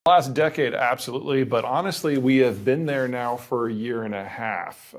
Last decade, absolutely, but honestly, we have been there now for a year and a half.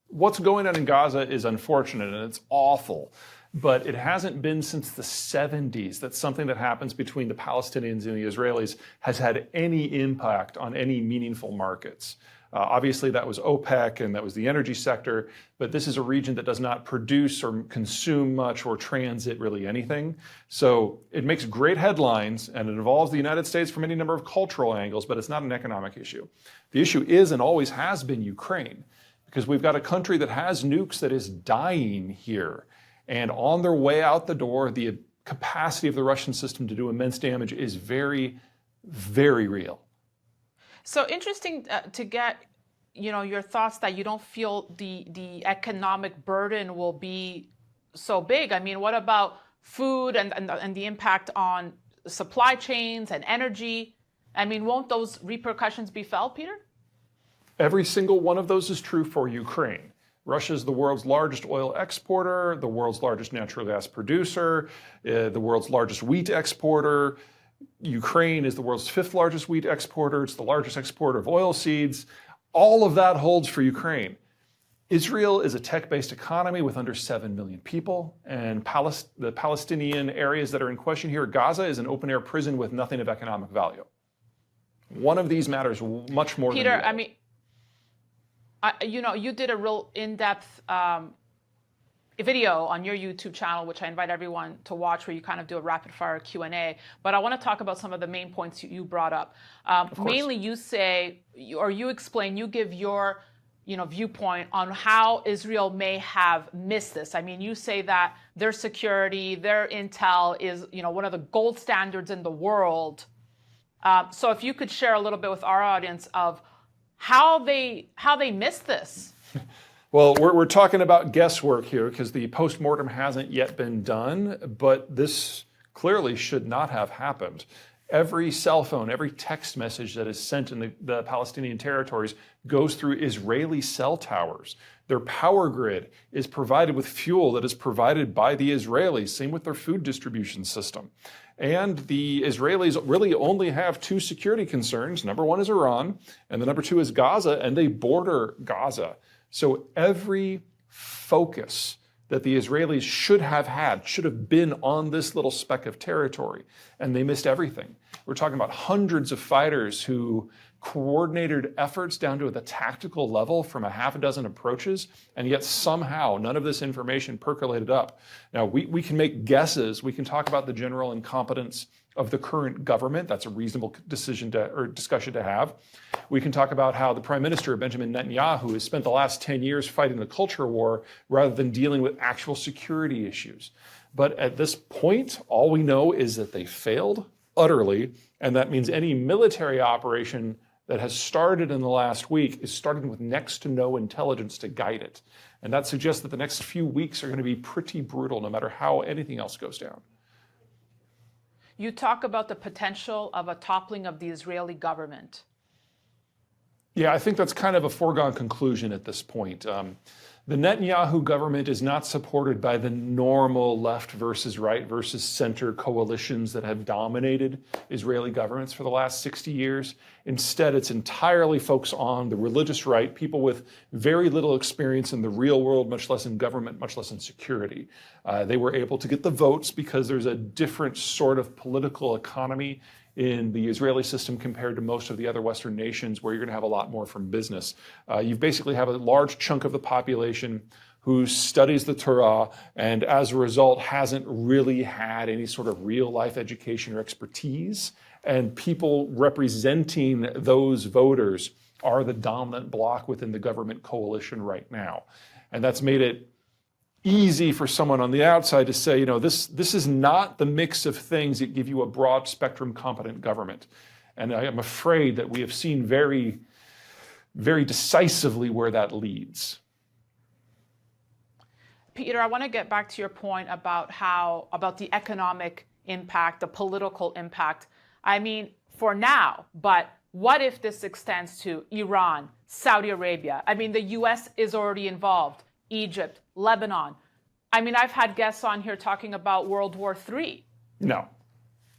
What's going on in Gaza is unfortunate and it's awful, but it hasn't been since the 70s that something that happens between the Palestinians and the Israelis has had any impact on any meaningful markets. Obviously, that was OPEC and that was the energy sector, but this is a region that does not produce or consume much or transit really anything. So it makes great headlines and it involves the United States from any number of cultural angles, but it's not an economic issue. The issue is and always has been Ukraine, because we've got a country that has nukes that is dying here. And on their way out the door, the capacity of the Russian system to do immense damage is very, very real. So interesting to get, your thoughts that you don't feel the economic burden will be so big. I mean, what about food and the impact on supply chains and energy? I mean, won't those repercussions be felt, Peter? Every single one of those is true for Ukraine. Russia is the world's largest oil exporter, the world's largest natural gas producer, the world's largest wheat exporter. Ukraine is the world's 5th largest wheat exporter. It's the largest exporter of oil seeds. All of that holds for Ukraine. Israel is a tech-based economy with under 7 million people, and the Palestinian areas that are in question here, Gaza is an open-air prison with nothing of economic value. One of these matters much more Peter, than the other. I mean, you did a real in-depth video on your YouTube channel, which I invite everyone to watch, where you kind of do a rapid-fire Q&A. But I want to talk about some of the main points you brought up. Mainly, you say, or you explain, you give your viewpoint on how Israel may have missed this. I mean, you say that their security, their intel is one of the gold standards in the world. So if you could share a little bit with our audience of how they missed this. Well, we're talking about guesswork here because the postmortem hasn't yet been done, but this clearly should not have happened. Every cell phone, every text message that is sent in the Palestinian territories goes through Israeli cell towers. Their power grid is provided with fuel that is provided by the Israelis, same with their food distribution system. And the Israelis really only have 2 security concerns. Number 1 is Iran, and the number 2 is Gaza, and they border Gaza. So every focus that the Israelis should have been on this little speck of territory, and they missed everything. We're talking about hundreds of fighters who coordinated efforts down to the tactical level from a half a dozen approaches, and yet somehow none of this information percolated up. Now, we can make guesses. We can talk about the general incompetence of the current government. That's a reasonable discussion to have. We can talk about how the Prime Minister, Benjamin Netanyahu, has spent the last 10 years fighting the culture war rather than dealing with actual security issues. But at this point, all we know is that they failed utterly, and that means any military operation that has started in the last week is starting with next to no intelligence to guide it. And that suggests that the next few weeks are going to be pretty brutal, no matter how anything else goes down. You talk about the potential of a toppling of the Israeli government. Yeah, I think that's kind of a foregone conclusion at this point. The Netanyahu government is not supported by the normal left versus right versus center coalitions that have dominated Israeli governments for the last 60 years. Instead, it's entirely focused on the religious right, people with very little experience in the real world, much less in government, much less in security. They were able to get the votes because there's a different sort of political economy in the Israeli system compared to most of the other Western nations, where you're going to have a lot more from business. You basically have a large chunk of the population who studies the Torah and as a result hasn't really had any sort of real life education or expertise. And people representing those voters are the dominant bloc within the government coalition right now. And that's made it easy for someone on the outside to say, this is not the mix of things that give you a broad spectrum competent government. And I am afraid that we have seen very, very decisively where that leads. Peter, I want to get back to your point about the economic impact, the political impact. I mean, for now, but what if this extends to Iran, Saudi Arabia? I mean, the US is already involved. Egypt, Lebanon. I mean, I've had guests on here talking about World War III. No.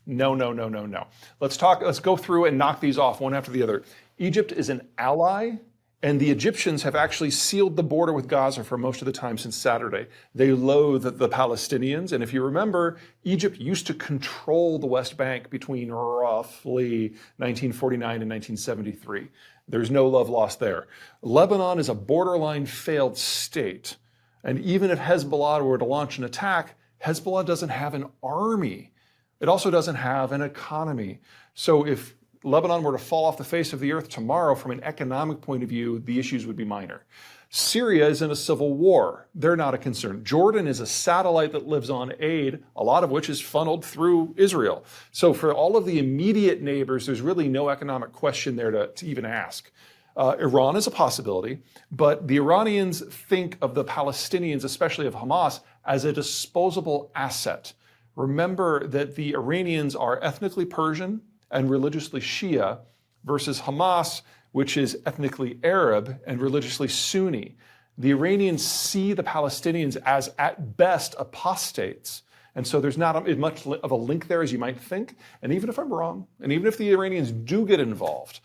No, no, no, no, no. Let's go through and knock these off one after the other. Egypt is an ally, and the Egyptians have actually sealed the border with Gaza for most of the time since Saturday. They loathe the Palestinians, and if you remember, Egypt used to control the West Bank between roughly 1949 and 1973. There's no love lost there. Lebanon is a borderline failed state, and even if Hezbollah were to launch an attack, Hezbollah doesn't have an army. It also doesn't have an economy. So if Lebanon were to fall off the face of the earth tomorrow, from an economic point of view, the issues would be minor. Syria is in a civil war. They're not a concern. Jordan is a satellite that lives on aid, a lot of which is funneled through Israel. So for all of the immediate neighbors, there's really no economic question there to even ask. Iran is a possibility, but the Iranians think of the Palestinians, especially of Hamas, as a disposable asset. Remember that the Iranians are ethnically Persian and religiously Shia versus Hamas, which is ethnically Arab and religiously Sunni. The Iranians see the Palestinians as, at best, apostates. And so there's not as much of a link there as you might think. And even if I'm wrong, and even if the Iranians do get involved,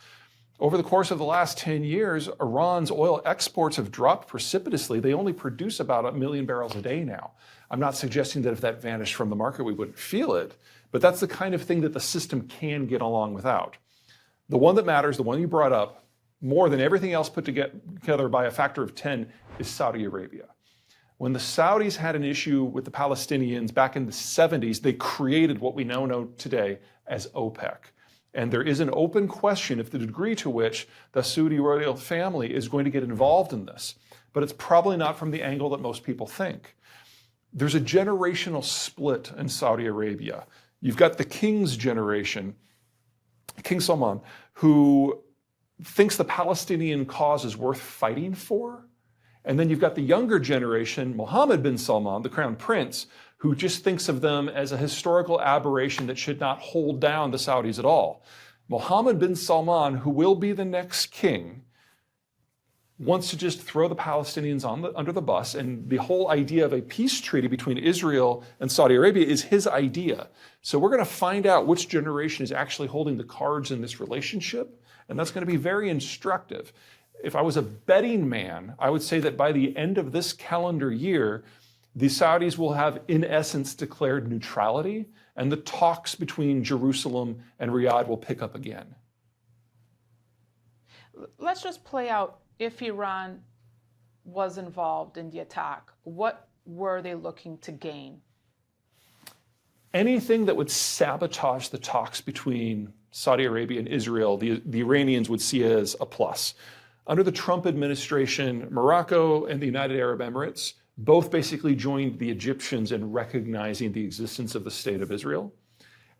over the course of the last 10 years, Iran's oil exports have dropped precipitously. They only produce about 1 million barrels a day now. I'm not suggesting that if that vanished from the market, we wouldn't feel it, but that's the kind of thing that the system can get along without. The one that matters, the one you brought up, more than everything else put together by a factor of 10, is Saudi Arabia. When the Saudis had an issue with the Palestinians back in the 70s, they created what we now know today as OPEC. And there is an open question of the degree to which the Saudi royal family is going to get involved in this. But it's probably not from the angle that most people think. There's a generational split in Saudi Arabia. You've got the king's generation, King Salman, who thinks the Palestinian cause is worth fighting for. And then you've got the younger generation, Mohammed bin Salman, the crown prince, who just thinks of them as a historical aberration that should not hold down the Saudis at all. Mohammed bin Salman, who will be the next king, wants to just throw the Palestinians under the bus, and the whole idea of a peace treaty between Israel and Saudi Arabia is his idea. So we're going to find out which generation is actually holding the cards in this relationship, and that's going to be very instructive. If I was a betting man, I would say that by the end of this calendar year, the Saudis will have, in essence, declared neutrality, and the talks between Jerusalem and Riyadh will pick up again. Let's just play out, if Iran was involved in the attack, what were they looking to gain? Anything that would sabotage the talks between Saudi Arabia and Israel, the Iranians would see as a plus. Under the Trump administration, Morocco and the United Arab Emirates both basically joined the Egyptians in recognizing the existence of the state of Israel.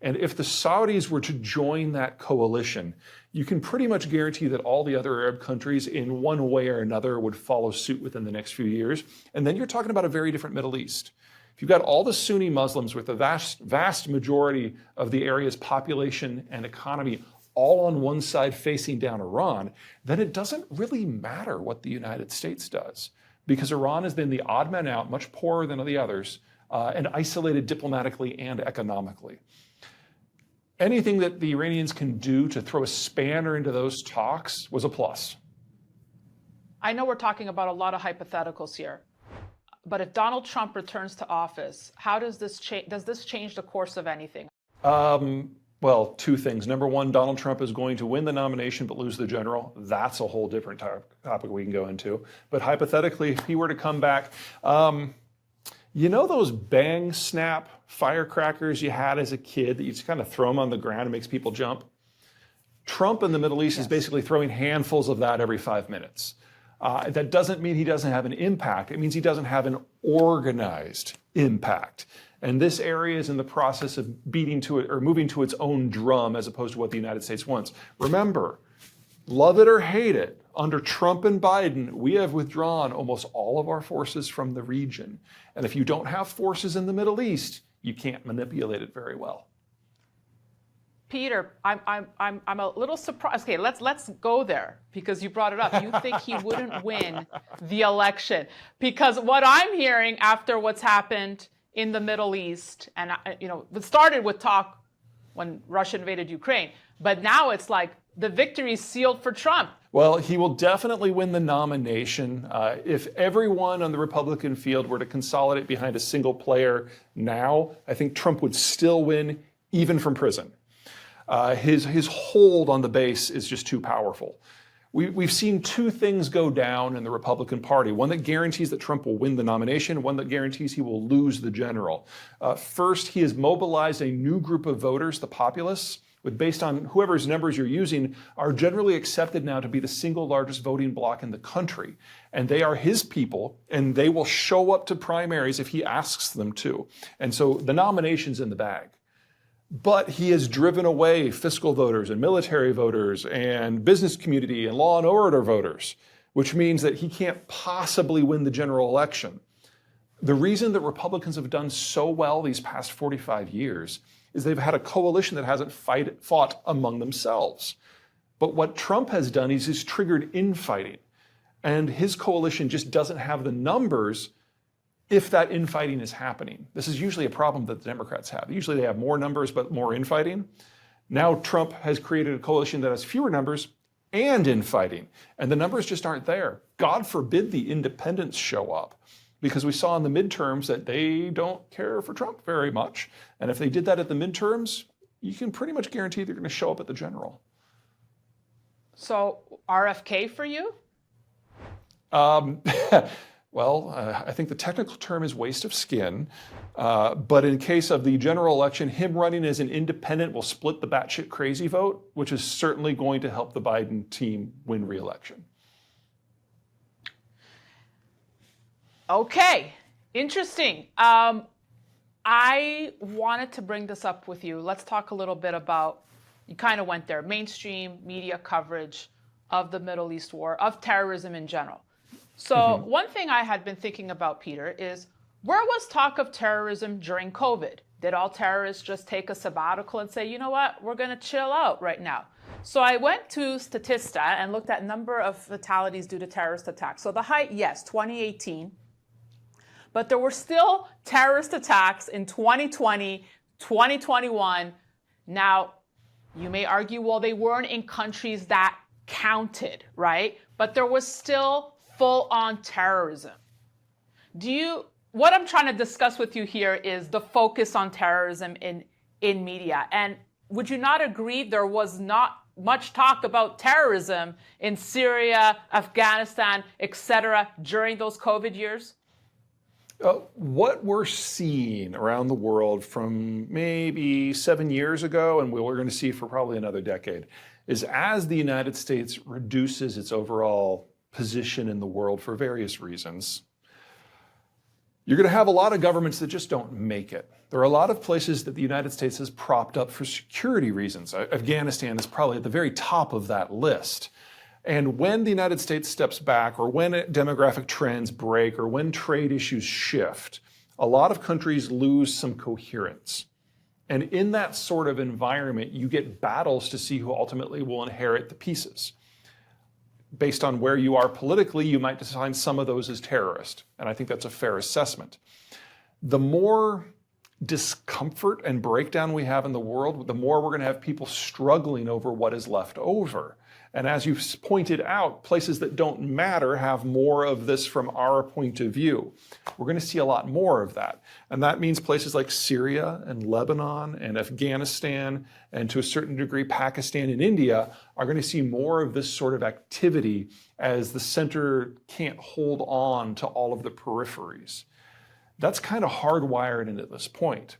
And if the Saudis were to join that coalition, you can pretty much guarantee that all the other Arab countries in one way or another would follow suit within the next few years. And then you're talking about a very different Middle East. If you've got all the Sunni Muslims with the vast majority of the area's population and economy all on one side facing down Iran, then it doesn't really matter what the United States does, because Iran has been the odd man out, much poorer than the others, and isolated diplomatically and economically. Anything that the Iranians can do to throw a spanner into those talks was a plus. I know we're talking about a lot of hypotheticals here, but if Donald Trump returns to office, how does this change the course of anything? Well, two things. Number one, Donald Trump is going to win the nomination but lose the general. That's a whole different topic we can go into. But hypothetically, if he were to come back, you know those bang snap firecrackers you had as a kid that you just kind of throw them on the ground and makes people jump? Trump in the Middle East is basically throwing handfuls of that every 5 minutes. That doesn't mean he doesn't have an impact. It means he doesn't have an organized impact. And this area is in the process of beating to it or moving to its own drum as opposed to what the United States wants. Remember, love it or hate it, under Trump and Biden, we have withdrawn almost all of our forces from the region. And if you don't have forces in the Middle East, you can't manipulate it very well. Peter, I'm a little surprised. Okay, let's go there because you brought it up. You think he wouldn't win the election? Because what I'm hearing after what's happened in the Middle East, and it started with talk when Russia invaded Ukraine. But now it's like the victory is sealed for Trump. Well, he will definitely win the nomination. If everyone on the Republican field were to consolidate behind a single player now, I think Trump would still win, even from prison. His hold on the base is just too powerful. We've seen two things go down in the Republican Party. One that guarantees that Trump will win the nomination, one that guarantees he will lose the general. First, he has mobilized a new group of voters, the populists, based on whoever's numbers you're using, are generally accepted now to be the single largest voting bloc in the country. And they are his people, and they will show up to primaries if he asks them to. And so the nomination's in the bag. But he has driven away fiscal voters and military voters and business community and law and order voters, which means that he can't possibly win the general election. The reason that Republicans have done so well these past 45 years is they've had a coalition that hasn't fought among themselves. But what Trump has done is he's triggered infighting. And his coalition just doesn't have the numbers if that infighting is happening. This is usually a problem that the Democrats have. Usually they have more numbers but more infighting. Now Trump has created a coalition that has fewer numbers and infighting, and the numbers just aren't there. God forbid the independents show up, because we saw in the midterms that they don't care for Trump very much. And if they did that at the midterms, you can pretty much guarantee they're going to show up at the general. So RFK for you? Well, I think the technical term is waste of skin. But in case of the general election, him running as an independent will split the batshit crazy vote, which is certainly going to help the Biden team win re-election. Okay, interesting. I wanted to bring this up with you. Let's talk a little bit about, you kind of went there, mainstream media coverage of the Middle East war, of terrorism in general. So one thing I had been thinking about, Peter, is where was talk of terrorism during COVID? Did all terrorists just take a sabbatical and say, you know what, we're going to chill out right now? So I went to Statista and looked at number of fatalities due to terrorist attacks. So the height, yes, 2018. But there were still terrorist attacks in 2020, 2021. Now, you may argue, well, they weren't in countries that counted, right? But there was still full-on terrorism. What I'm trying to discuss with you here is the focus on terrorism in media. And would you not agree there was not much talk about terrorism in Syria, Afghanistan, etc. during those COVID years? What we're seeing around the world from maybe 7 years ago, and we're going to see for probably another decade, is as the United States reduces its overall position in the world for various reasons, you're going to have a lot of governments that just don't make it. There are a lot of places that the United States has propped up for security reasons. Afghanistan is probably at the very top of that list. And when the United States steps back, or when demographic trends break, or when trade issues shift, a lot of countries lose some coherence. And in that sort of environment, you get battles to see who ultimately will inherit the pieces. Based on where you are politically, you might define some of those as terrorist. And I think that's a fair assessment. The more discomfort and breakdown we have in the world, the more we're going to have people struggling over what is left over. And as you've pointed out, places that don't matter have more of this from our point of view. We're going to see a lot more of that. And that means places like Syria and Lebanon and Afghanistan, and to a certain degree Pakistan and India, are going to see more of this sort of activity as the center can't hold on to all of the peripheries. That's kind of hardwired in at this point.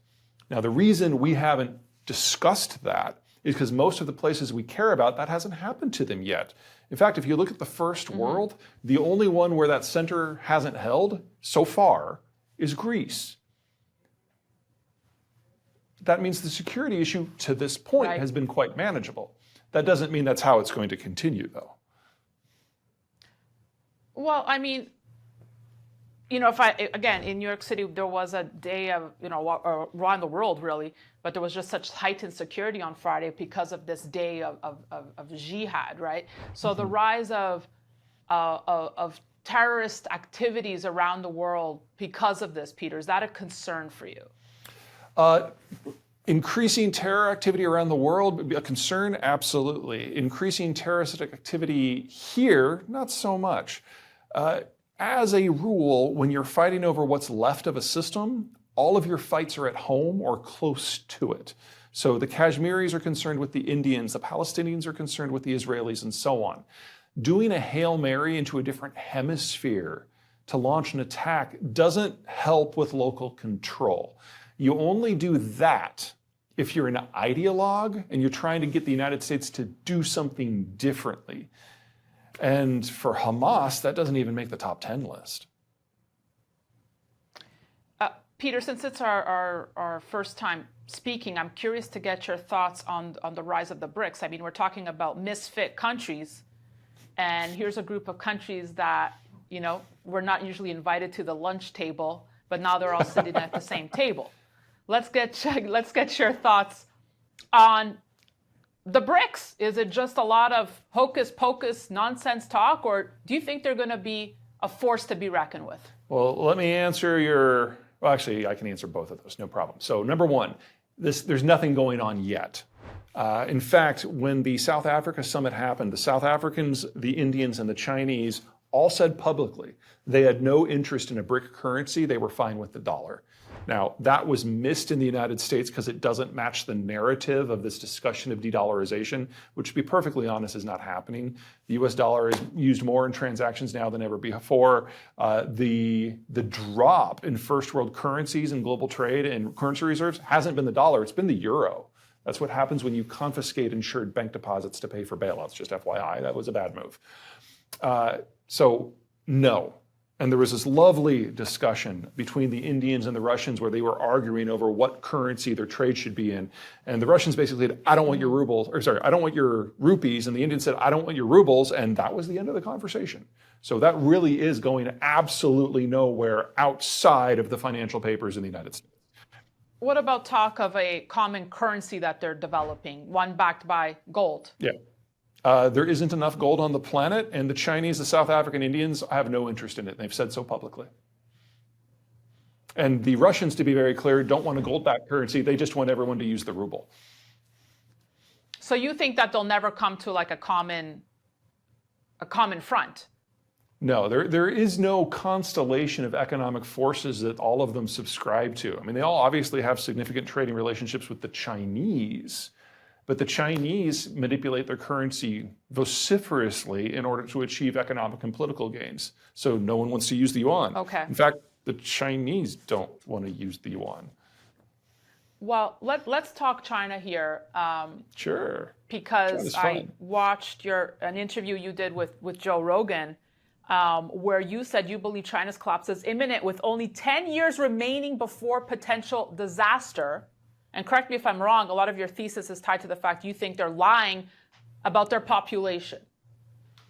Now, the reason we haven't discussed that is because most of the places we care about, that hasn't happened to them yet. In fact, if you look at the first world, the only one where that center hasn't held so far is Greece. That means the security issue to this point has been quite manageable. That doesn't mean that's how it's going to continue, though. Well, I mean, again, in New York City, there was a day of, around the world really, but there was just such heightened security on Friday because of this day of jihad, right? So the rise of terrorist activities around the world because of this, Peter, is that a concern for you? Increasing terror activity around the world would be a concern? Absolutely. Increasing terrorist activity here? Not so much. As a rule, when you're fighting over what's left of a system, all of your fights are at home or close to it. So the Kashmiris are concerned with the Indians, the Palestinians are concerned with the Israelis, and so on. Doing a Hail Mary into a different hemisphere to launch an attack doesn't help with local control. You only do that if you're an ideologue and you're trying to get the United States to do something differently. And for Hamas, that doesn't even make the top 10 list. Peter, since it's our first time speaking, I'm curious to get your thoughts on the rise of the BRICS. I mean, we're talking about misfit countries, and here's a group of countries that, you know, were not usually invited to the lunch table, but now they're all sitting at the same table. Let's get your thoughts on the BRICS. Is it just a lot of hocus pocus nonsense talk, or do you think they're going to be a force to be reckoned with? Well, let me answer well, actually, I can answer both of those, no problem. So number one, there's nothing going on yet. In fact, when the South Africa summit happened, the South Africans, the Indians, and the Chinese all said publicly they had no interest in a BRIC currency. They were fine with the dollar. Now, that was missed in the United States because it doesn't match the narrative of this discussion of de-dollarization, which, to be perfectly honest, is not happening. The US dollar is used more in transactions now than ever before. The drop in first world currencies and global trade and currency reserves hasn't been the dollar, it's been the euro. That's what happens when you confiscate insured bank deposits to pay for bailouts, just FYI. That was a bad move. So, no. And there was this lovely discussion between the Indians and the Russians where they were arguing over what currency their trade should be in. And the Russians basically said, I don't want your rubles, I don't want your rupees. And the Indians said, I don't want your rubles. And that was the end of the conversation. So that really is going absolutely nowhere outside of the financial papers in the United States. What about talk of a common currency that they're developing, one backed by gold? Yeah. There isn't enough gold on the planet, and the Chinese, the South African Indians have no interest in it. They've said so publicly. And the Russians, to be very clear, don't want a gold-backed currency. They just want everyone to use the ruble. So you think that they'll never come to like a common front? No, there is no constellation of economic forces that all of them subscribe to. I mean, they all obviously have significant trading relationships with the Chinese, but the Chinese manipulate their currency vociferously in order to achieve economic and political gains. So no one wants to use the yuan. Okay. In fact, the Chinese don't want to use the yuan. Well, let's talk China here. Sure. Because I watched an interview you did with Joe Rogan, where you said you believe China's collapse is imminent with only 10 years remaining before potential disaster. And correct me if I'm wrong, a lot of your thesis is tied to the fact you think they're lying about their population.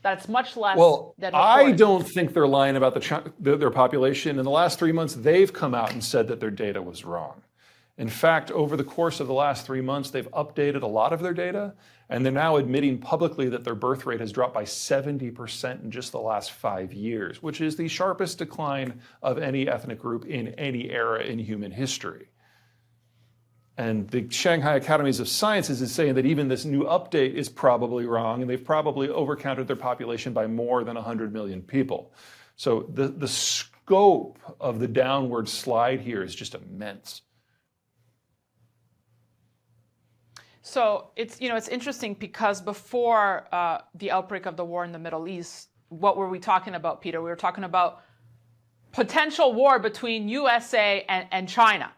That's much less than reported. I don't think they're lying about their population. In the last 3 months, they've come out and said that their data was wrong. In fact, over the course of the last 3 months, they've updated a lot of their data, and they're now admitting publicly that their birth rate has dropped by 70% in just the last 5 years, which is the sharpest decline of any ethnic group in any era in human history. And the Shanghai Academies of Sciences is saying that even this new update is probably wrong, and they've probably overcounted their population by more than 100 million people. So the scope of the downward slide here is just immense. So it's interesting because before the outbreak of the war in the Middle East, what were we talking about, Peter? We were talking about potential war between USA and China.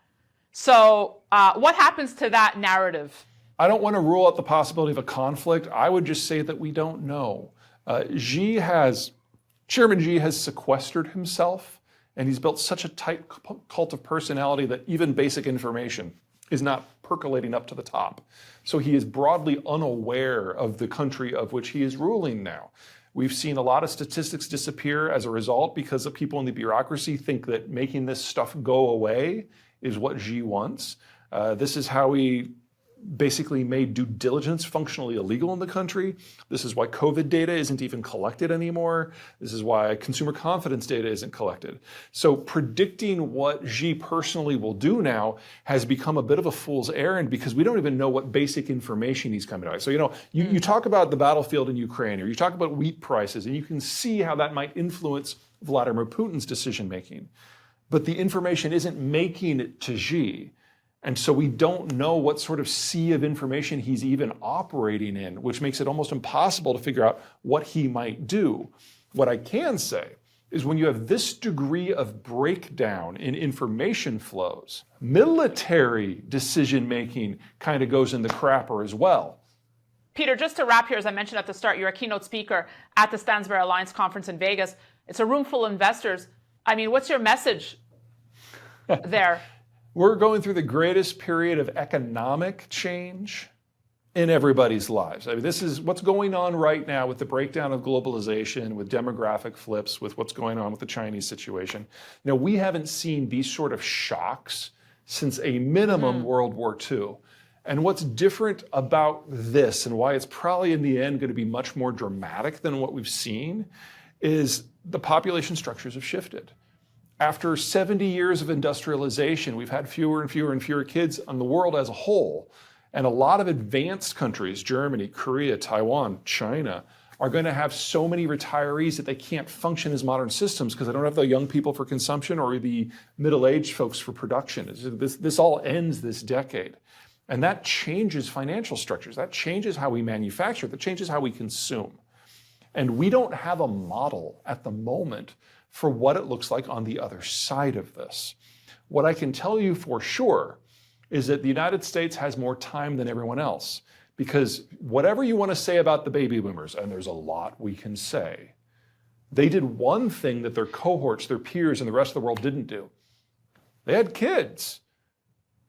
So what happens to that narrative? I don't want to rule out the possibility of a conflict. I would just say that we don't know. Chairman Xi has sequestered himself, and he's built such a tight cult of personality that even basic information is not percolating up to the top. So he is broadly unaware of the country of which he is ruling now. We've seen a lot of statistics disappear as a result because the people in the bureaucracy think that making this stuff go away is what Xi wants. This is how he basically made due diligence functionally illegal in the country. This is why COVID data isn't even collected anymore. This is why consumer confidence data isn't collected. So predicting what Xi personally will do now has become a bit of a fool's errand because we don't even know what basic information he's coming out. So, you talk about the battlefield in Ukraine, or you talk about wheat prices, and you can see how that might influence Vladimir Putin's decision making. But the information isn't making it to Xi. And so we don't know what sort of sea of information he's even operating in, which makes it almost impossible to figure out what he might do. What I can say is when you have this degree of breakdown in information flows, military decision-making kind of goes in the crapper as well. Peter, just to wrap here, as I mentioned at the start, you're a keynote speaker at the Stansberry Alliance conference in Vegas. It's a room full of investors. I mean, what's your message there? We're going through the greatest period of economic change in everybody's lives. I mean, this is what's going on right now with the breakdown of globalization, with demographic flips, with what's going on with the Chinese situation. We haven't seen these sort of shocks since a minimum World War II. And what's different about this, and why it's probably in the end going to be much more dramatic than what we've seen, is the population structures have shifted. After 70 years of industrialization, we've had fewer and fewer and fewer kids on the world as a whole. And a lot of advanced countries, Germany, Korea, Taiwan, China, are going to have so many retirees that they can't function as modern systems because they don't have the young people for consumption or the middle-aged folks for production. This all ends this decade. And that changes financial structures. That changes how we manufacture. That changes how we consume. And we don't have a model at the moment for what it looks like on the other side of this. What I can tell you for sure is that the United States has more time than everyone else, because whatever you want to say about the baby boomers, and there's a lot we can say, they did one thing that their cohorts, their peers, and the rest of the world didn't do. They had kids.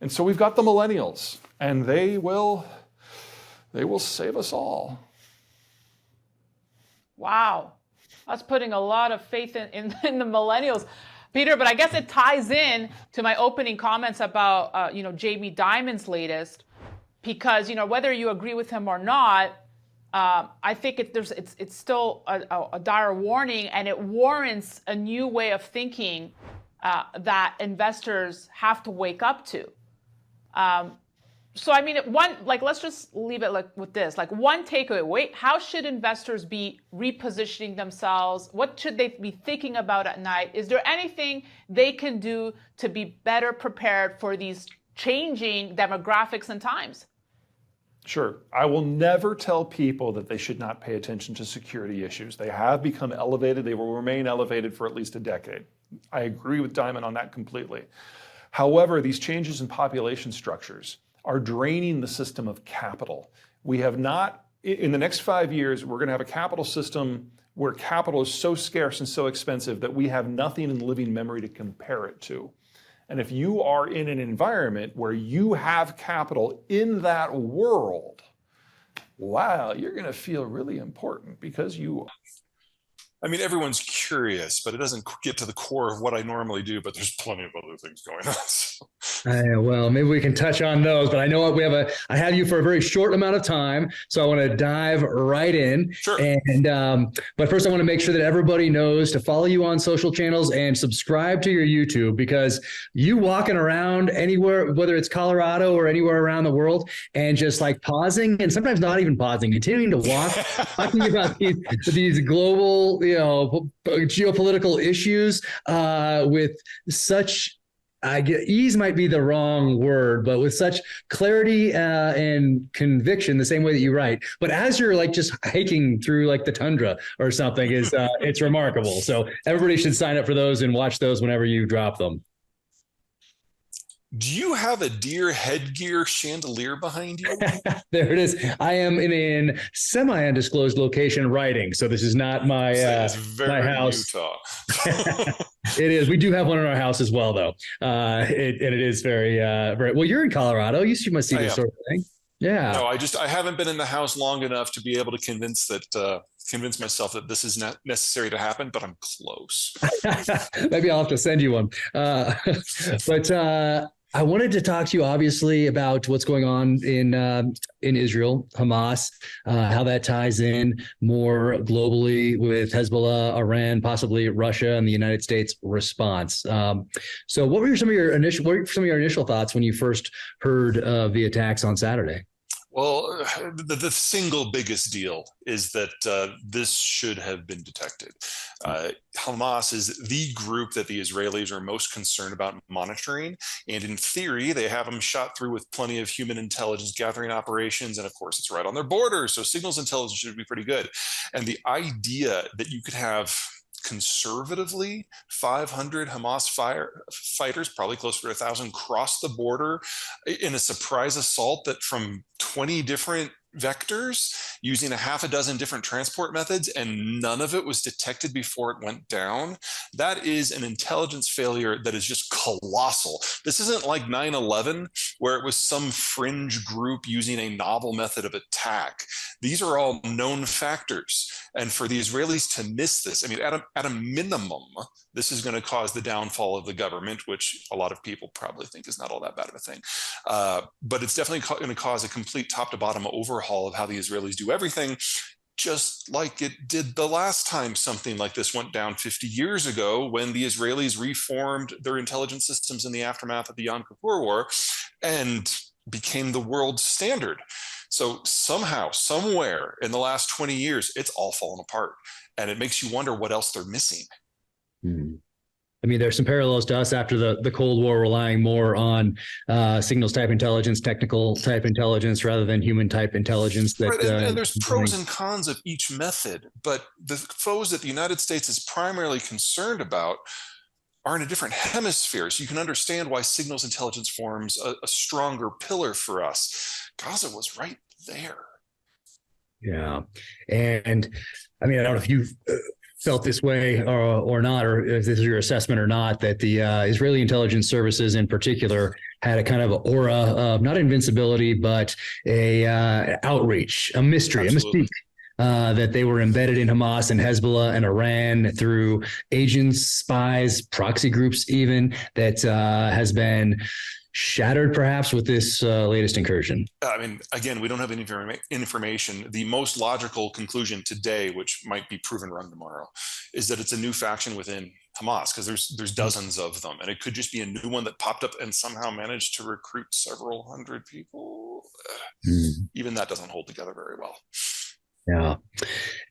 And so we've got the millennials, and they will save us all. Wow. That's putting a lot of faith in the millennials, Peter. But I guess it ties in to my opening comments about Jamie Dimon's latest, because whether you agree with him or not, I think it's still a dire warning, and it warrants a new way of thinking that investors have to wake up to. So I mean, let's just leave it with this. One takeaway: how should investors be repositioning themselves? What should they be thinking about at night? Is there anything they can do to be better prepared for these changing demographics and times? Sure. I will never tell people that they should not pay attention to security issues. They have become elevated. They will remain elevated for at least a decade. I agree with Dimon on that completely. However, these changes in population structures are draining the system of capital. We have not, in the next 5 years, we're going to have a capital system where capital is so scarce and so expensive that we have nothing in living memory to compare it to. And if you are in an environment where you have capital in that world, wow, you're going to feel really important because you are. I mean, everyone's curious, but it doesn't get to the core of what I normally do, but there's plenty of other things going on. So. Well, maybe we can touch on those, but I know I have you for a very short amount of time, so I want to dive right in. Sure. But first I want to make sure that everybody knows to follow you on social channels and subscribe to your YouTube, because you walking around anywhere, whether it's Colorado or anywhere around the world, and just pausing, and sometimes not even pausing, continuing to walk, talking about these global, geopolitical issues with such, ease might be the wrong word, but with such clarity and conviction, the same way that you write. But as you're just hiking through the tundra or something, is it's remarkable. So everybody should sign up for those and watch those whenever you drop them. Do you have a deer headgear chandelier behind you? There it is. I am in a semi-undisclosed location writing, so this is not my my house. Utah. It is. We do have one in our house as well, though. It is very well. You're in Colorado. You must see this sort of thing. Yeah. No, I haven't been in the house long enough to be able to convince myself that this is not necessary to happen, but I'm close. Maybe I'll have to send you one. But I wanted to talk to you, obviously, about what's going on in Israel, Hamas, how that ties in more globally with Hezbollah, Iran, possibly Russia, and the United States response. So, what were some of your initial thoughts when you first heard of the attacks on Saturday? Well, the single biggest deal is that this should have been detected. Hamas is the group that the Israelis are most concerned about monitoring. And in theory, they have them shot through with plenty of human intelligence gathering operations. And of course, it's right on their border. So signals intelligence should be pretty good. And the idea that you could have conservatively 500 Hamas fighters, probably closer to 1,000, cross the border in a surprise assault that from 20 different vectors using a half a dozen different transport methods, and none of it was detected before it went down. That is an intelligence failure that is just colossal. This isn't like 9/11, where it was some fringe group using a novel method of attack. These are all known factors. And for the Israelis to miss this, I mean, at a minimum, this is going to cause the downfall of the government, which a lot of people probably think is not all that bad of a thing. But it's definitely going to cause a complete top to bottom overhaul of how the Israelis do everything, just like it did the last time something like this went down 50 years ago when the Israelis reformed their intelligence systems in the aftermath of the Yom Kippur War and became the world standard. So somehow, somewhere in the last 20 years, it's all fallen apart. And it makes you wonder what else they're missing. I mean, there's some parallels to us after the Cold War, relying more on signals type intelligence, technical type intelligence, rather than human type intelligence. That, right, and there's pros and cons of each method, but the foes that the United States is primarily concerned about are in a different hemisphere. So you can understand why signals intelligence forms a stronger pillar for us. Gaza was right there. Yeah. And I mean, I don't know if you've felt this way or not, or if this is your assessment or not, that the Israeli intelligence services in particular had a kind of aura of not invincibility, but a outreach, a mystery, Absolutely. a mystique. That they were embedded in Hamas and Hezbollah and Iran through agents, spies, proxy groups, even, that has been shattered perhaps with this latest incursion. I mean, again, we don't have any information. The most logical conclusion today, which might be proven wrong tomorrow, is that it's a new faction within Hamas, because there's dozens of them, and it could just be a new one that popped up and somehow managed to recruit several hundred people. Even that doesn't hold together very well. Yeah.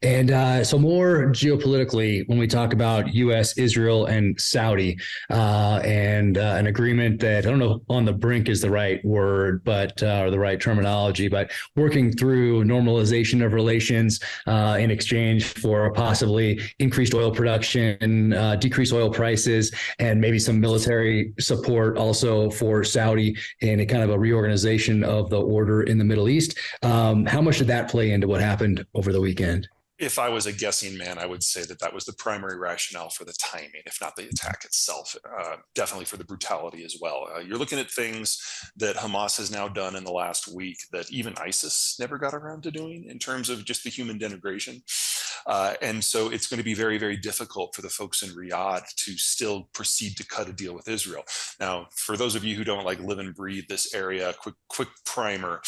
And so more geopolitically, when we talk about U.S., Israel, and Saudi, and an agreement that, I don't know if on the brink is the right word, but or the right terminology, but working through normalization of relations in exchange for possibly increased oil production, decreased oil prices, and maybe some military support also for Saudi in a kind of a reorganization of the order in the Middle East. How much did that play into what happened over the weekend? If I was a guessing man, I would say that was the primary rationale for the timing, if not the attack itself. Definitely for the brutality as well. You're looking at things that Hamas has now done in the last week that even ISIS never got around to doing in terms of just the human denigration. And so it's going to be very, very difficult for the folks in Riyadh to still proceed to cut a deal with Israel. Now, for those of you who don't like live and breathe this area, quick primer.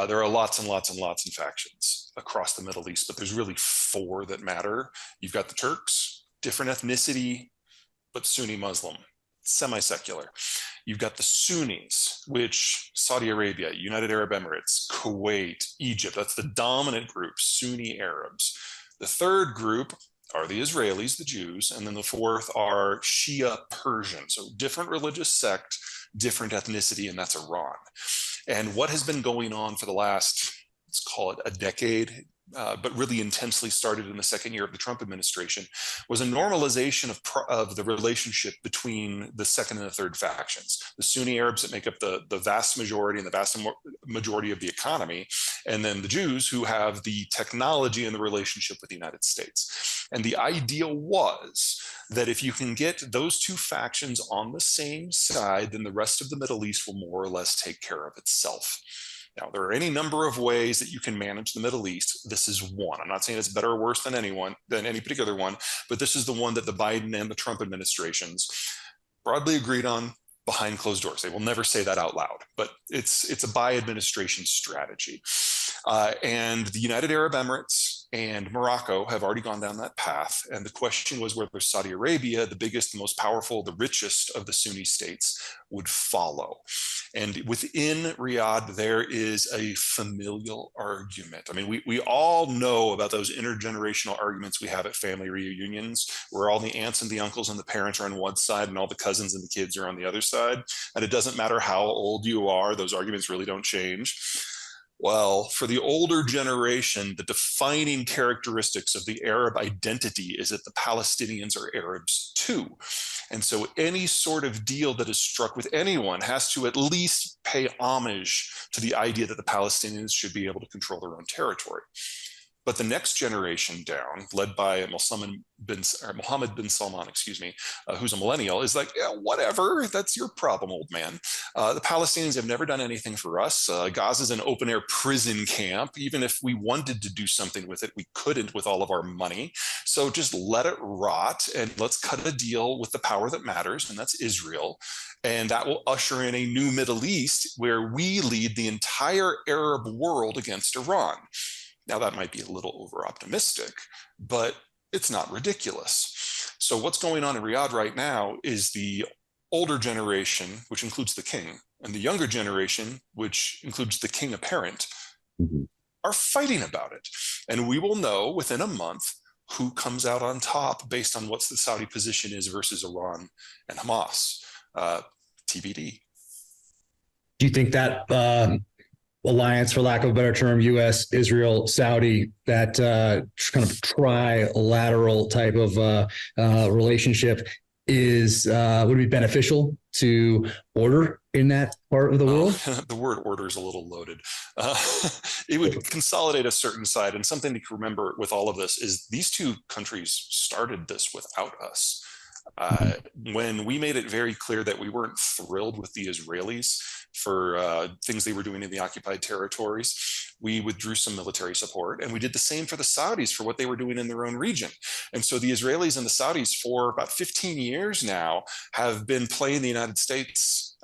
There are lots and lots and lots of factions across the Middle East, but there's really four that matter. You've got the Turks, different ethnicity, but Sunni Muslim, semi-secular. You've got the Sunnis, which Saudi Arabia, United Arab Emirates, Kuwait, Egypt, that's the dominant group, Sunni Arabs. The third group are the Israelis, the Jews, and then the fourth are Shia Persian, so different religious sect, different ethnicity, and that's Iran. And what has been going on for the last, let's call it a decade, but really intensely started in the second year of the Trump administration, was a normalization of the relationship between the second and the third factions. The Sunni Arabs that make up the vast majority and the vast majority of the economy, and then the Jews who have the technology and the relationship with the United States. And the idea was that if you can get those two factions on the same side, then the rest of the Middle East will more or less take care of itself. Now, there are any number of ways that you can manage the Middle East. This is one. I'm not saying it's better or worse than any particular one, but this is the one that the Biden and the Trump administrations broadly agreed on, behind closed doors. They will never say that out loud, but it's a by administration strategy. And the United Arab Emirates and Morocco have already gone down that path. And the question was whether Saudi Arabia, the biggest, the most powerful, the richest of the Sunni states, would follow. And within Riyadh, there is a familial argument. I mean, we all know about those intergenerational arguments we have at family reunions, where all the aunts and the uncles and the parents are on one side and all the cousins and the kids are on the other side. And it doesn't matter how old you are, those arguments really don't change. Well, for the older generation, the defining characteristics of the Arab identity is that the Palestinians are Arabs too. And so any sort of deal that is struck with anyone has to at least pay homage to the idea that the Palestinians should be able to control their own territory. But the next generation down, led by Mohammed bin Salman, who's a millennial, is like, yeah, whatever, that's your problem, old man. The Palestinians have never done anything for us. Gaza is an open-air prison camp. Even if we wanted to do something with it, we couldn't with all of our money. So just let it rot, and let's cut a deal with the power that matters, and that's Israel. And that will usher in a new Middle East where we lead the entire Arab world against Iran. Now, that might be a little over-optimistic, but it's not ridiculous. So what's going on in Riyadh right now is the older generation, which includes the king, and the younger generation, which includes the king apparent, are fighting about it. And we will know within a month who comes out on top based on what the Saudi position is versus Iran and Hamas. TBD. Do you think that alliance, for lack of a better term, U.S., Israel, Saudi, that kind of trilateral type of relationship would be beneficial to order in that part of the world? The word order is a little loaded. It would consolidate a certain side. And something to remember with all of this is these two countries started this without us. When we made it very clear that we weren't thrilled with the Israelis for things they were doing in the occupied territories, we withdrew some military support, and we did the same for the Saudis for what they were doing in their own region. And so the Israelis and the Saudis for about 15 years now have been playing the United States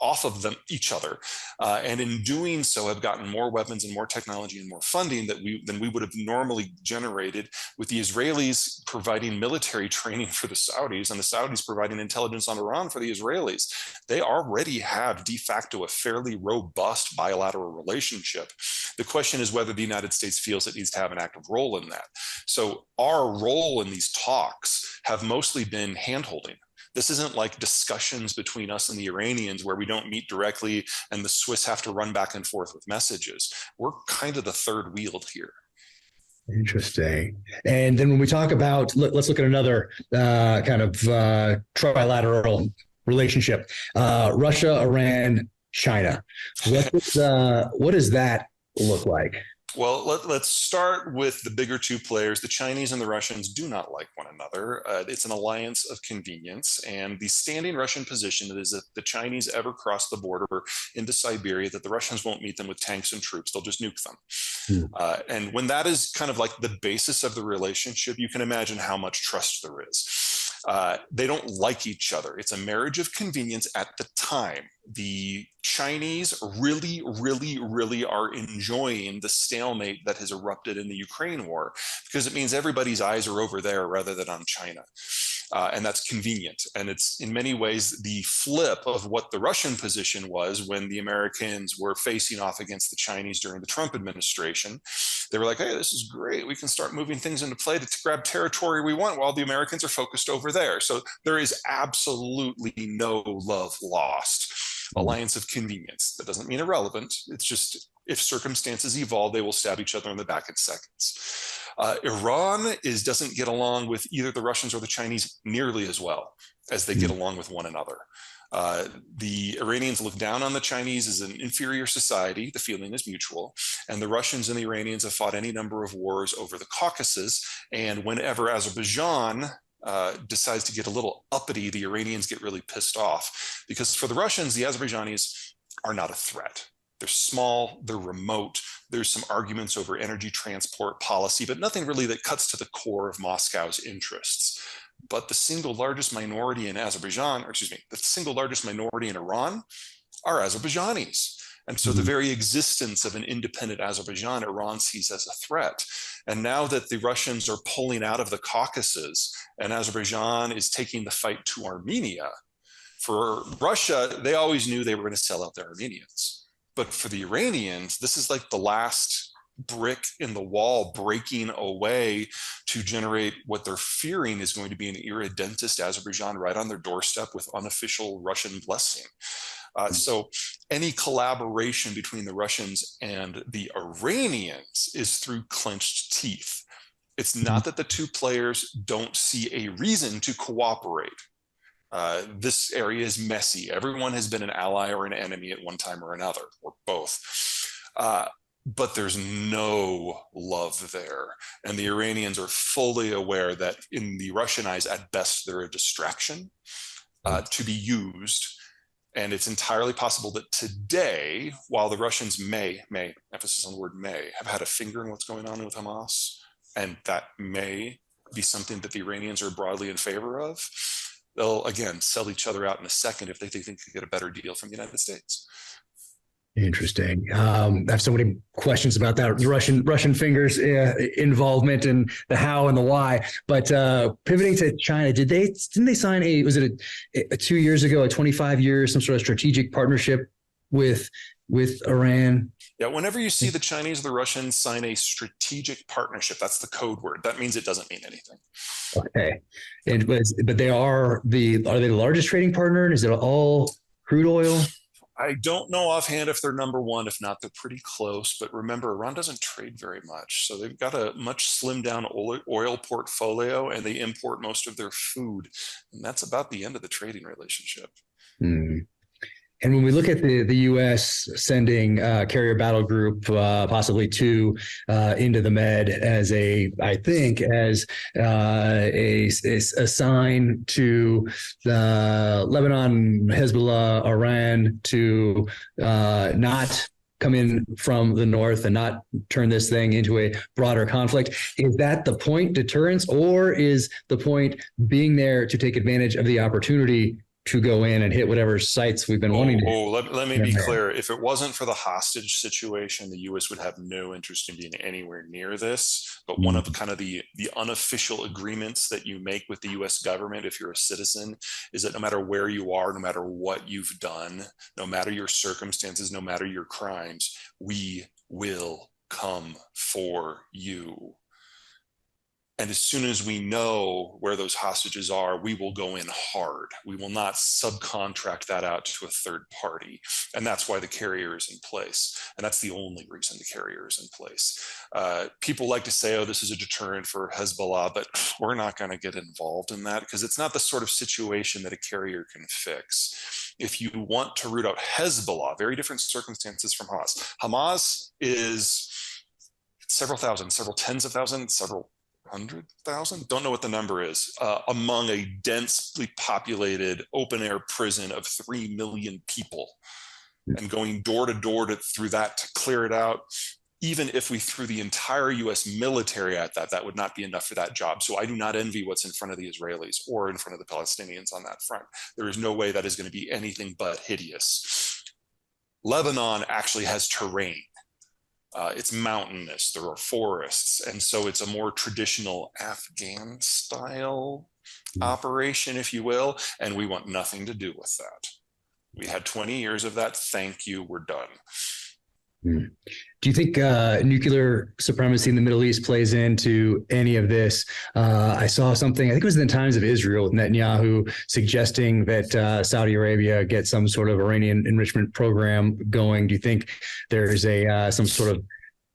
off of each other, and in doing so have gotten more weapons and more technology and more funding than we would have normally generated, with the Israelis providing military training for the Saudis and the Saudis providing intelligence on Iran for the Israelis. They already have de facto a fairly robust bilateral relationship. The question is whether the United States feels it needs to have an active role in that. So our role in these talks have mostly been handholding. This isn't like discussions between us and the Iranians where we don't meet directly and the Swiss have to run back and forth with messages. We're kind of the third wheel here. Interesting. And then when we talk about, let's look at another kind of trilateral relationship, Russia, Iran, China. What does that look like? Well, let's start with the bigger two players. The Chinese and the Russians do not like one another. It's an alliance of convenience. And the standing Russian position is that the Chinese ever cross the border into Siberia, that the Russians won't meet them with tanks and troops. They'll just nuke them. And when that is kind of like the basis of the relationship, you can imagine how much trust there is. They don't like each other. It's a marriage of convenience at the time. The Chinese really, really, really are enjoying the stalemate that has erupted in the Ukraine war, because it means everybody's eyes are over there rather than on China. And that's convenient. And it's in many ways the flip of what the Russian position was when the Americans were facing off against the Chinese during the Trump administration. They were like, hey, this is great. We can start moving things into play to grab territory we want while the Americans are focused over there. So there is absolutely no love lost. Alliance of convenience. That doesn't mean irrelevant. It's just if circumstances evolve, they will stab each other in the back in seconds. Iran doesn't get along with either the Russians or the Chinese nearly as well as they get along with one another. The Iranians look down on the Chinese as an inferior society. The feeling is mutual. And the Russians and the Iranians have fought any number of wars over the Caucasus. And whenever Azerbaijan decides to get a little uppity, the Iranians get really pissed off, because for the Russians, the Azerbaijanis are not a threat. They're small, they're remote. There's some arguments over energy transport policy, but nothing really that cuts to the core of Moscow's interests. But the single largest minority in Azerbaijan, or excuse me, the single largest minority in Iran are Azerbaijanis. And so the very existence of an independent Azerbaijan, Iran sees as a threat. And now that the Russians are pulling out of the Caucasus and Azerbaijan is taking the fight to Armenia, for Russia, they always knew they were going to sell out their Armenians. But for the Iranians, this is like the last brick in the wall breaking away to generate what they're fearing is going to be an irredentist Azerbaijan right on their doorstep with unofficial Russian blessing. So any collaboration between the Russians and the Iranians is through clenched teeth. It's not that the two players don't see a reason to cooperate. This area is messy. Everyone has been an ally or an enemy at one time or another, or both. But there's no love there. And the Iranians are fully aware that in the Russian eyes, at best, they're a distraction to be used. And it's entirely possible that today, while the Russians may, emphasis on the word may, have had a finger in what's going on with Hamas, and that may be something that the Iranians are broadly in favor of, they'll, again, sell each other out in a second if they think they can get a better deal from the United States. Interesting. I have so many questions about that Russian fingers involvement and the how and the why. But pivoting to China, didn't they sign a 2 years ago, a 25 years, some sort of strategic partnership with Iran? Yeah, whenever you see the Chinese or the Russians sign a strategic partnership, that's the code word. That means it doesn't mean anything. Okay, but are they the largest trading partner? And is it all crude oil? I don't know offhand if they're number one. If not, they're pretty close. But remember, Iran doesn't trade very much. So they've got a much slimmed down oil portfolio, and they import most of their food. And that's about the end of the trading relationship. Hmm. And when we look at the U.S. sending carrier battle group, possibly two, into the Med as a sign to Lebanon, Hezbollah, Iran to not come in from the north and not turn this thing into a broader conflict. Is that the point, deterrence, or is the point being there to take advantage of the opportunity to go in and hit whatever sites we've been wanting to hit? Let me be clear. If it wasn't for the hostage situation, the U.S. would have no interest in being anywhere near this. But one of kind of the unofficial agreements that you make with the U.S. government, if you're a citizen, is that no matter where you are, no matter what you've done, no matter your circumstances, no matter your crimes, we will come for you. And as soon as we know where those hostages are, we will go in hard. We will not subcontract that out to a third party. And that's why the carrier is in place. And that's the only reason the carrier is in place. People like to say, oh, this is a deterrent for Hezbollah, but we're not going to get involved in that because it's not the sort of situation that a carrier can fix. If you want to root out Hezbollah, very different circumstances from Hamas. Hamas is several thousand, several tens of thousands, several 100,000, don't know what the number is, among a densely populated open air prison of 3 million people, and going door to door through that to clear it out. Even if we threw the entire US military at that, that would not be enough for that job. So I do not envy what's in front of the Israelis or in front of the Palestinians on that front. There is no way that is going to be anything but hideous. Lebanon actually has terrain. It's mountainous, there are forests, and so it's a more traditional Afghan style operation, if you will, and we want nothing to do with that. We had 20 years of that. Thank you, we're done. Do you think nuclear supremacy in the Middle East plays into any of this? I saw something, I think it was in the Times of Israel, with Netanyahu suggesting that Saudi Arabia get some sort of uranium enrichment program going. Do you think there's some sort of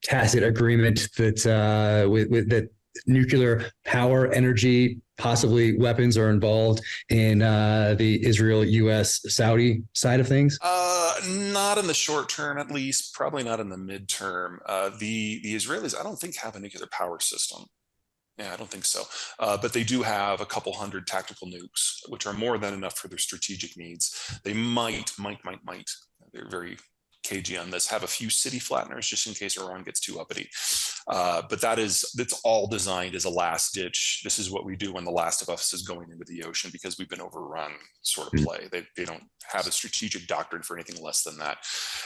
tacit agreement that that nuclear power, energy, possibly weapons are involved in the Israel-U.S.-Saudi side of things? Not in the short term, at least. Probably not in the midterm. The Israelis, I don't think, have a nuclear power system. Yeah, I don't think so. But they do have a couple hundred tactical nukes, which are more than enough for their strategic needs. They might. They're very cagey on this, have a few city flatteners just in case Iran gets too uppity. But that's all designed as a last ditch. This is what we do when the last of us is going into the ocean because we've been overrun sort of play. They don't have a strategic doctrine for anything less than that.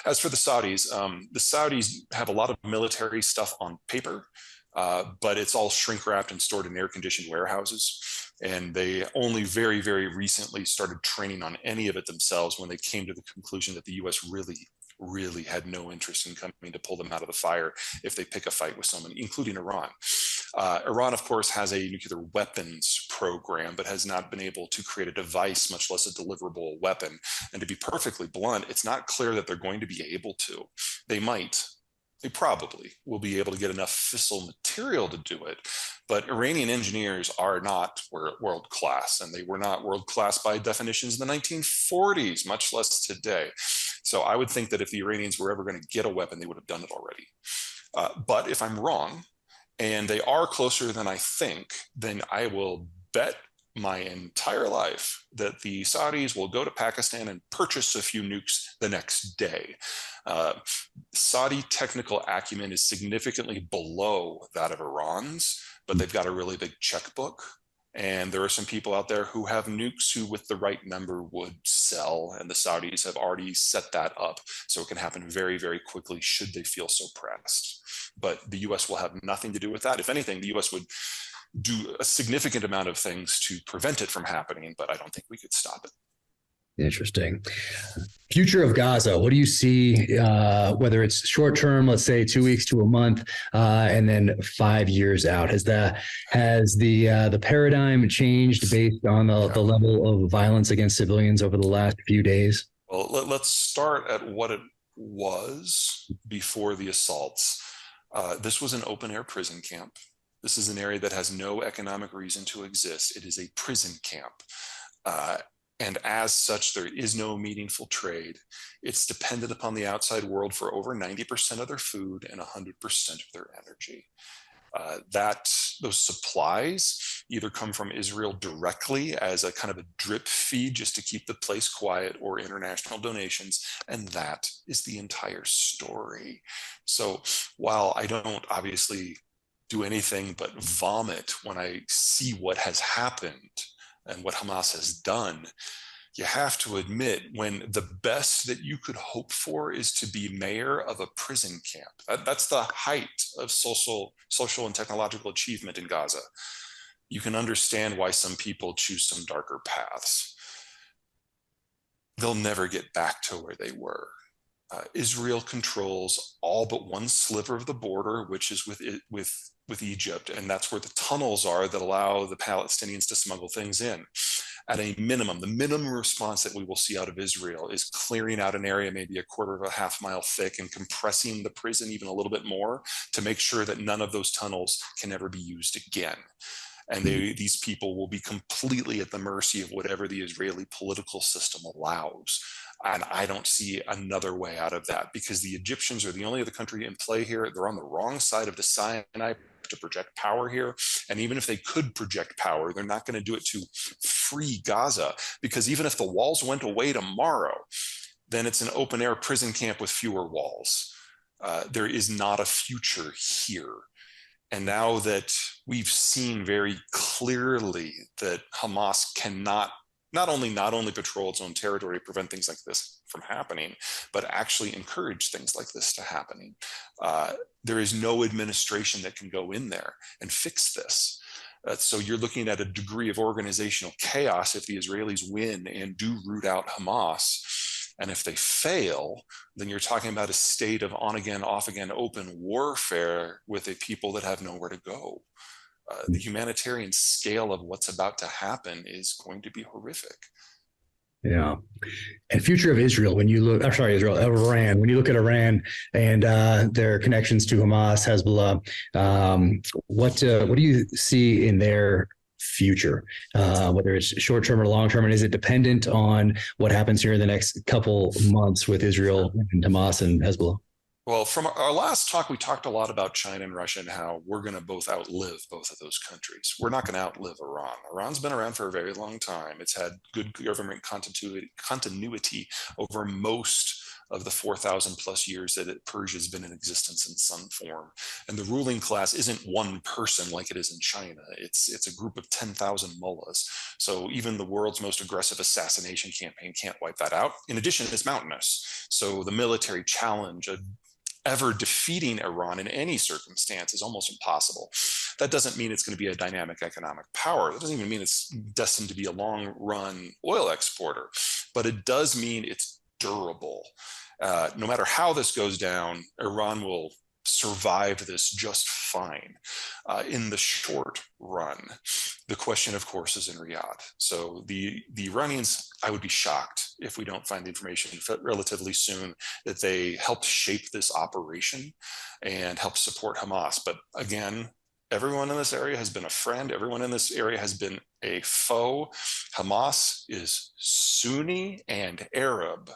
As for the Saudis have a lot of military stuff on paper, but it's all shrink wrapped and stored in air conditioned warehouses. And they only very, very recently started training on any of it themselves when they came to the conclusion that the US really had no interest in coming to pull them out of the fire if they pick a fight with someone, including Iran. Iran, of course, has a nuclear weapons program, but has not been able to create a device, much less a deliverable weapon. And to be perfectly blunt, it's not clear that they're going to be able to. They might. They probably will be able to get enough fissile material to do it. But Iranian engineers are not world class, and they were not world class by definitions in the 1940s, much less today. So I would think that if the Iranians were ever going to get a weapon, they would have done it already. But if I'm wrong, and they are closer than I think, then I will bet my entire life that the Saudis will go to Pakistan and purchase a few nukes the next day. Saudi technical acumen is significantly below that of Iran's, but they've got a really big checkbook. And there are some people out there who have nukes who, with the right number, would sell. And the Saudis have already set that up. So it can happen very, very quickly should they feel so pressed. But the US will have nothing to do with that. If anything, the US would do a significant amount of things to prevent it from happening, but I don't think we could stop it. Interesting. Future of Gaza. What do you see, whether it's short term, let's say 2 weeks to a month, and then 5 years out? Has the paradigm changed based on the level of violence against civilians over the last few days? Well, let's start at what it was before the assaults. This was an open air prison camp. This is an area that has no economic reason to exist. It is a prison camp. And as such, there is no meaningful trade. It's dependent upon the outside world for over 90% of their food and 100% of their energy. Those supplies either come from Israel directly as a kind of a drip feed just to keep the place quiet, or international donations, and that is the entire story. So while I don't obviously do anything but vomit when I see what has happened and what Hamas has done, you have to admit, when the best that you could hope for is to be mayor of a prison camp, that's the height of social and technological achievement in Gaza. You can understand why some people choose some darker paths. They'll never get back to where they were. Israel controls all but one sliver of the border, which is with Egypt, and that's where the tunnels are that allow the Palestinians to smuggle things in. At a minimum, the minimum response that we will see out of Israel is clearing out an area maybe a quarter of a half mile thick and compressing the prison even a little bit more to make sure that none of those tunnels can ever be used again. And these people will be completely at the mercy of whatever the Israeli political system allows. And I don't see another way out of that, because the Egyptians are the only other country in play here. They're on the wrong side of the Sinai to project power here. And even if they could project power, they're not going to do it to free Gaza, because even if the walls went away tomorrow, then it's an open air prison camp with fewer walls. There is not a future here. And now that we've seen very clearly that Hamas cannot not only patrol its own territory to prevent things like this from happening, but actually encourage things like this to happening. There is no administration that can go in there and fix this. So you're looking at a degree of organizational chaos if the Israelis win and do root out Hamas. And if they fail, then you're talking about a state of on again, off again, open warfare with a people that have nowhere to go. The humanitarian scale of what's about to happen is going to be horrific. Yeah. And future of Israel, when you look, Iran, when you look at Iran and their connections to Hamas, Hezbollah, what do you see in their future, whether it's short term or long term? And is it dependent on what happens here in the next couple months with Israel and Hamas and Hezbollah? Well, from our last talk, we talked a lot about China and Russia and how we're going to both outlive both of those countries. We're not going to outlive Iran. Iran's been around for a very long time. It's had good government continuity over most of the 4,000 plus years that Persia has been in existence in some form. And the ruling class isn't one person like it is in China. It's a group of 10,000 mullahs. So even the world's most aggressive assassination campaign can't wipe that out. In addition, it's mountainous. So the military challenge of ever defeating Iran in any circumstance is almost impossible. That doesn't mean it's going to be a dynamic economic power. That doesn't even mean it's destined to be a long-run oil exporter, but it does mean it's durable. No matter how this goes down, Iran will survive this just fine in the short run. The question, of course, is in Riyadh. So the Iranians, I would be shocked if we don't find the information relatively soon that they helped shape this operation and help support Hamas. But again, everyone in this area has been a friend. Everyone in this area has been a foe. Hamas is Sunni and Arab,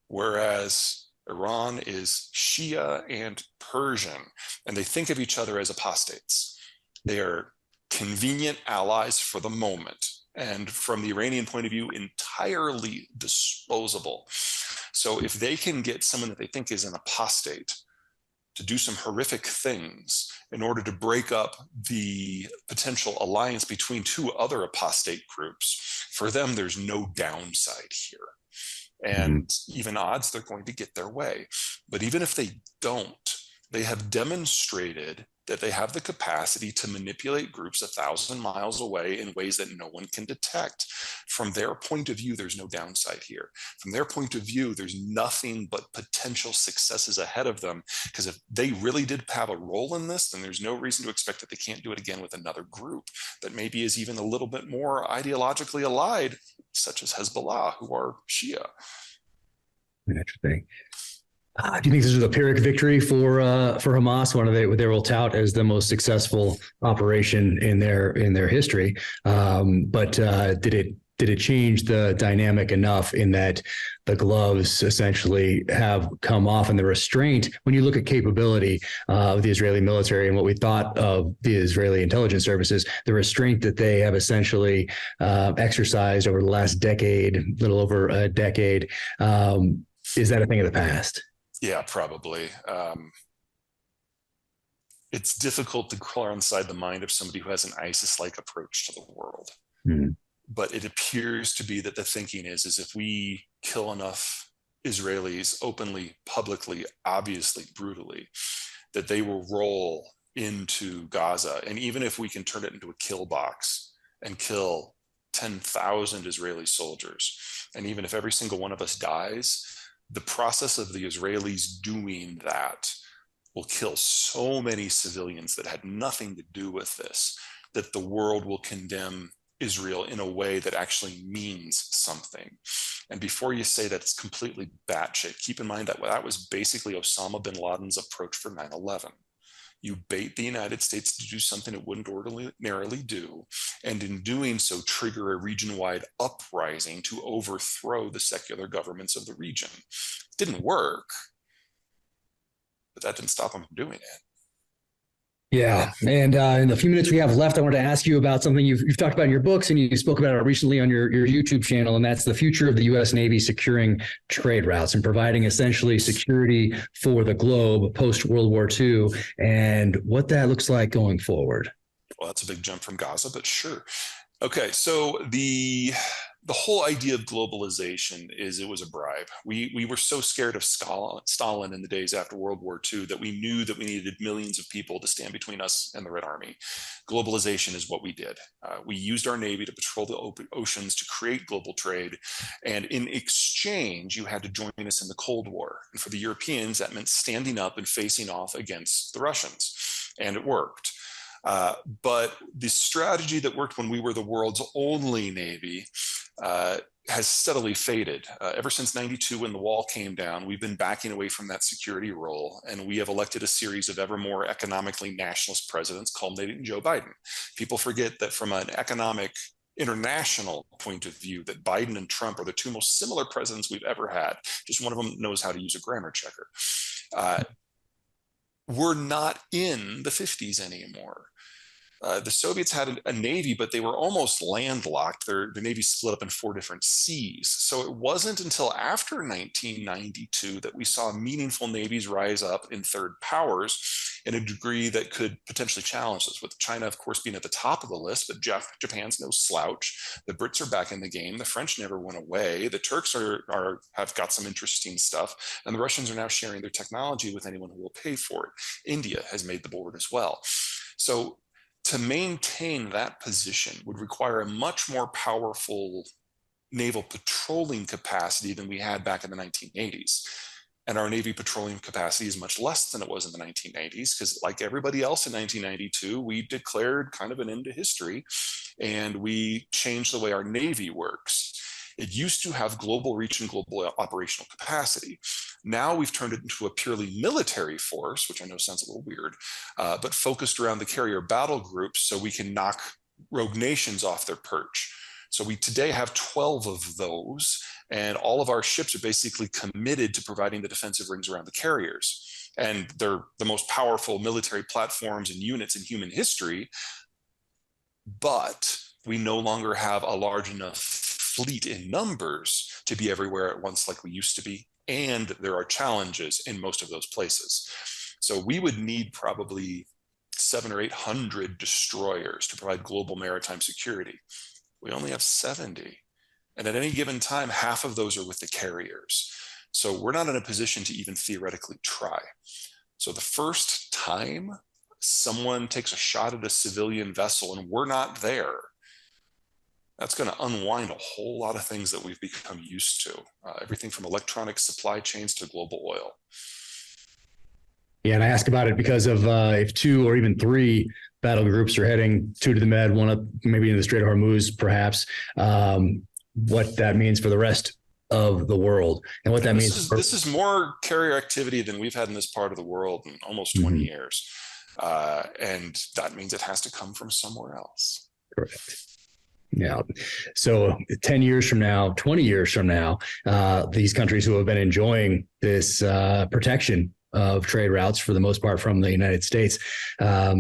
whereas Iran is Shia and Persian, and they think of each other as apostates. They are convenient allies for the moment, and from the Iranian point of view, entirely disposable. So if they can get someone that they think is an apostate to do some horrific things in order to break up the potential alliance between two other apostate groups, for them, there's no downside here. And even odds, they're going to get their way. But even if they don't, they have demonstrated that they have the capacity to manipulate groups 1,000 miles away in ways that no one can detect. From their point of view, there's no downside here. From their point of view, there's nothing but potential successes ahead of them, because if they really did have a role in this, then there's no reason to expect that they can't do it again with another group that maybe is even a little bit more ideologically allied, such as Hezbollah, who are Shia. Interesting. Do you think this was a Pyrrhic victory for Hamas? One of they will tout as the most successful operation in their history. But did it change the dynamic enough in that the gloves essentially have come off, and the restraint, when you look at capability of the Israeli military and what we thought of the Israeli intelligence services, the restraint that they have essentially exercised over the last decade, little over a decade, is that a thing of the past? Yeah, probably. It's difficult to clear inside the mind of somebody who has an ISIS-like approach to the world. But it appears to be that the thinking is if we kill enough Israelis openly, publicly, obviously, brutally, that they will roll into Gaza. And even if we can turn it into a kill box and kill 10,000 Israeli soldiers, and even if every single one of us dies, the process of the Israelis doing that will kill so many civilians that had nothing to do with this, that the world will condemn Israel in a way that actually means something. And before you say that it's completely batshit, keep in mind that that was basically Osama bin Laden's approach for 9/11. You bait the United States to do something it wouldn't ordinarily do, and in doing so, trigger a region-wide uprising to overthrow the secular governments of the region. It didn't work, but that didn't stop them from doing it. Yeah, and in the few minutes we have left, I wanted to ask you about something you've talked about in your books, and you spoke about it recently on your YouTube channel, and that's the future of the U.S. Navy securing trade routes and providing essentially security for the globe post-World War II, and what that looks like going forward. Well, that's a big jump from Gaza, but sure. Okay, so the whole idea of globalization is it was a bribe. We were so scared of Stalin in the days after World War II that we knew that we needed millions of people to stand between us and the Red Army. Globalization is what we did. We used our Navy to patrol the open oceans to create global trade. And in exchange, you had to join us in the Cold War. And for the Europeans, that meant standing up and facing off against the Russians. And it worked. But the strategy that worked when we were the world's only Navy has steadily faded. Ever since '92, when the wall came down, we've been backing away from that security role, and we have elected a series of ever more economically nationalist presidents, culminating in Joe Biden. People forget that from an economic international point of view, that Biden and Trump are the two most similar presidents we've ever had. Just one of them knows how to use a grammar checker. We're not in the 50s anymore. The Soviets had a navy, but they were almost landlocked. Their navy split up in 4 different seas. So it wasn't until after 1992 that we saw meaningful navies rise up in third powers in a degree that could potentially challenge us, with China, of course, being at the top of the list, but Japan's no slouch. The Brits are back in the game. The French never went away. The Turks have got some interesting stuff, and the Russians are now sharing their technology with anyone who will pay for it. India has made the board as well. So to maintain that position would require a much more powerful naval patrolling capacity than we had back in the 1980s. And our Navy patrolling capacity is much less than it was in the 1980s, because like everybody else in 1992, we declared kind of an end to history, and we changed the way our Navy works. It used to have global reach and global operational capacity. Now we've turned it into a purely military force, which I know sounds a little weird, but focused around the carrier battle groups so we can knock rogue nations off their perch. So we today have 12 of those, and all of our ships are basically committed to providing the defensive rings around the carriers. And they're the most powerful military platforms and units in human history, but we no longer have a large enough fleet in numbers to be everywhere at once like we used to be. And there are challenges in most of those places. So we would need probably 700 or 800 destroyers to provide global maritime security. We only have 70. And at any given time, half of those are with the carriers. So we're not in a position to even theoretically try. So the first time someone takes a shot at a civilian vessel and we're not there, that's going to unwind a whole lot of things that we've become used to. Everything from electronic supply chains to global oil. Yeah, and I ask about it because of if 2 or even 3 battle groups are heading 2 to the Med, 1 up maybe in the Strait of Hormuz, perhaps, what that means for the rest of the world and what that means. This is more carrier activity than we've had in this part of the world in almost 20 years. And that means it has to come from somewhere else. Correct. Yeah. So 10 years from now, 20 years from now, these countries who have been enjoying this protection of trade routes for the most part from the United States, how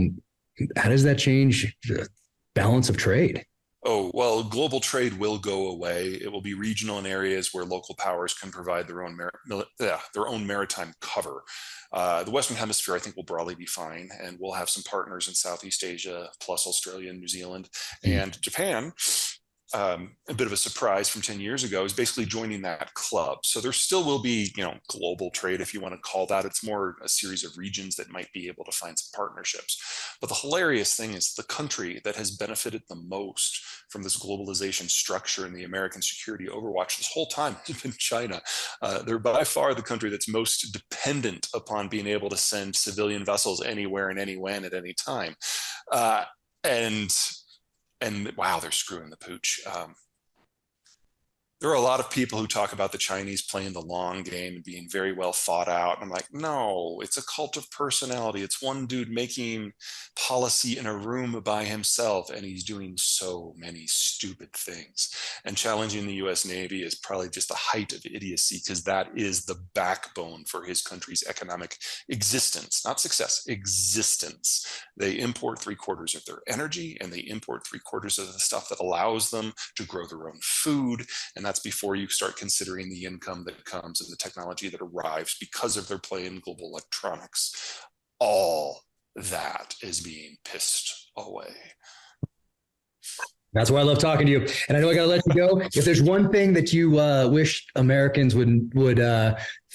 does that change the balance of trade? Oh, well, global trade will go away. It will be regional in areas where local powers can provide their own maritime cover. The Western Hemisphere, I think, will broadly be fine, and we'll have some partners in Southeast Asia, plus Australia and New Zealand. And Japan, a bit of a surprise from 10 years ago, is basically joining that club. So there still will be, global trade, if you want to call that. It's more a series of regions that might be able to find some partnerships. But the hilarious thing is the country that has benefited the most from this globalization structure and the American security overwatch this whole time has been China. They're by far the country that's most dependent upon being able to send civilian vessels anywhere and any when at any time. And wow, they're screwing the pooch. There are a lot of people who talk about the Chinese playing the long game and being very well thought out. And I'm like, no, it's a cult of personality. It's one dude making policy in a room by himself, and he's doing so many stupid things. And challenging the US Navy is probably just the height of idiocy, because that is the backbone for his country's economic existence, not success, existence. They import 3/4 of their energy, and they import 3/4 of the stuff that allows them to grow their own food. And that's before you start considering the income that comes and the technology that arrives because of their play in global electronics. All that is being pissed away. That's why I love talking to you. And I know I got to let you go. If there's one thing that you wish Americans would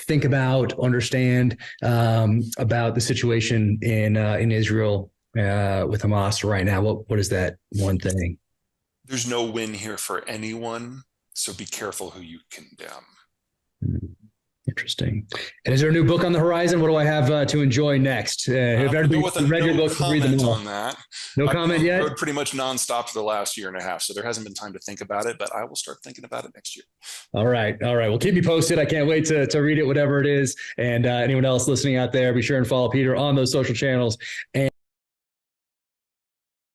think about, understand about the situation in Israel with Hamas right now, what is that one thing? There's no win here for anyone. So be careful who you condemn. Interesting. And is there a new book on the horizon? What do I have to enjoy next? Have everybody read your book? Read them all. On that. No comment yet? I've pretty much nonstop for the last year and a half, so there hasn't been time to think about it, but I will start thinking about it next year. All right. Well, keep me posted. I can't wait to read it, whatever it is. And anyone else listening out there, be sure and follow Peter on those social channels. And